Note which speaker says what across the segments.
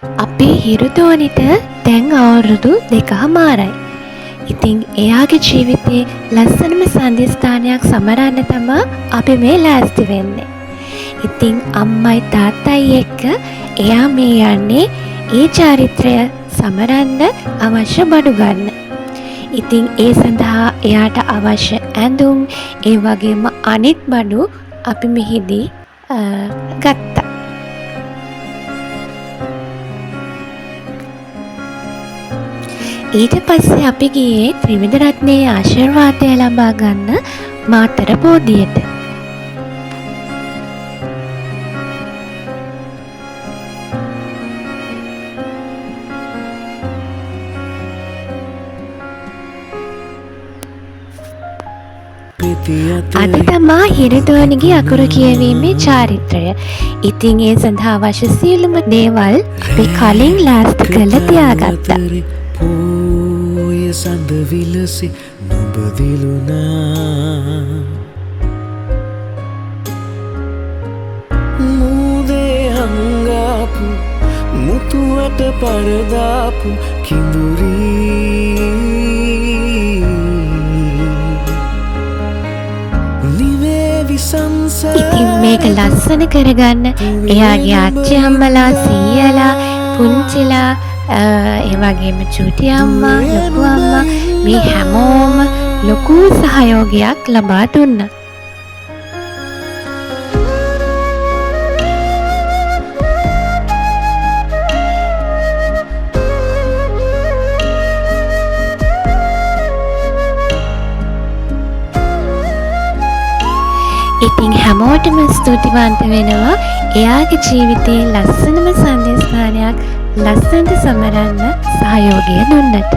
Speaker 1: අපේ හිරුතෝනිට දැන් අවුරුදු 2මාරයි. ඉතින් එයාගේ ජීවිතේ ලස්සනම සන්ධිස්ථානයක් සමරන්න තමා අපි මේ ලෑස්ති වෙන්නේ. ඉතින් අම්මයි තාත්තයි එක්ක එයා මේ යන්නේ ඒ චාරිත්‍රය සමරන්න අවශ්‍ය බඩු ගන්න. ඉතින් ඒ සඳහා එයාට අවශ්‍ය ඇඳුම් ඒ වගේම අනිත් බඩු අපි මෙහිදී ගත්තා. ඊට පස්සේ අපි ගියේ ත්‍රිවිධ රත්නයේ ආශිර්වාදය ලබා ගන්න මාතර බෝධියට. අද තමා හිරුතෝනිගේ අකුරු කියවීමේ චාරිත්‍රය. ඉතින් ඒ සඳහා අවශ්‍ය සියලුම දේවල් අපි කලින් ලෑස්ති කරලා තියාගත්තා.
Speaker 2: පෝය සඳ විලසි නුඹ දිලුනා මූදේ හංගාපු මුතුවට පරදාපු කිඳුරී
Speaker 1: ඉතින් මේක ලස්සන කරගන්න එයාගේ අච්චි අම්මලා සීයලා පුංචිලා ඒ වගේම චූටි අම්මා ලොකු අම්මා මේ හැමෝම ලොකු සහයෝගයක් ලබා දුන්නා. ඉතින් හැමෝටම ස්තුතිවන්ත වෙනවා එයාගේ ජීවිතයේ ලස්සනම සන්ධිස්ථානයක් ලස්සනට සමරන්න සහයෝගය දුන්නට.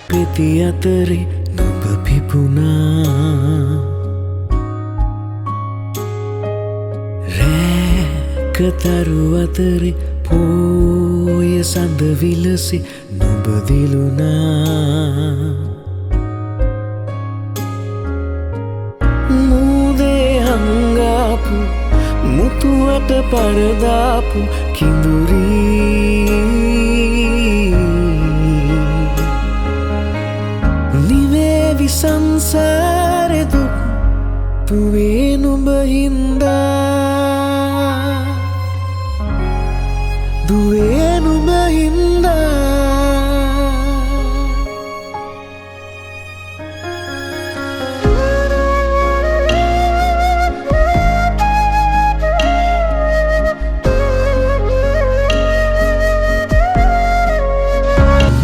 Speaker 2: පෙති අතරේ නුඹ පිපුණා රැකතරු අතරේ පෝය සඳ විලසි නුඹ දිලුනා මුතුවට පරදාපු කිඳුරී නිවේවි සංසාරෙ දුක් තුවේ නුඹ හින්දා දුවේ නුඹ හින්දා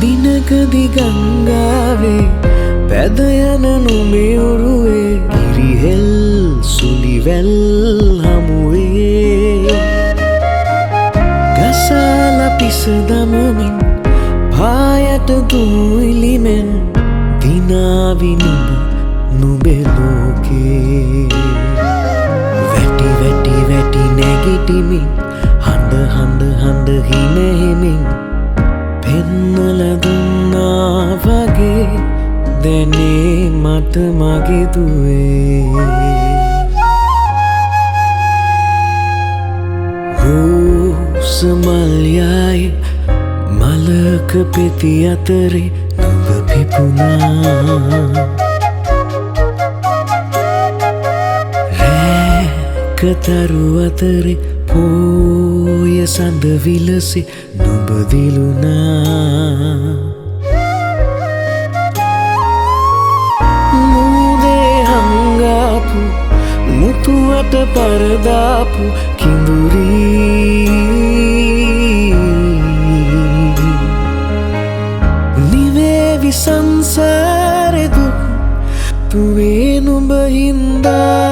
Speaker 2: දිනකදි ගංගාවේ පැද යන නුඹේ ඔරුවේ ඉරිහෙල් සුලිවැල් හමුවේ ගසාල පිස දමමින් පායට දුයිලිමෙන් දිනාවි නුඹ නුඹේ ලෝකේ වැටි වැටි වැටි නැගිටිමින් හඬ හඬ හඬ හිනෙහිමින් පෙන්නල දුන්නා වගේ දැනේ මට මගේ දුවේ රෝස මල්යයි මලක පෙති අතරේ නුඹ පිපුණා රැකතරු අතරේ පෝය සඳ විලසි නුඹ දිලුනා මූදේ හංගාපු මුතුවට පරදාපු කිඳුරී නිවේවි සංසාරෙ දුක් තුවේ නුඹ හින්දා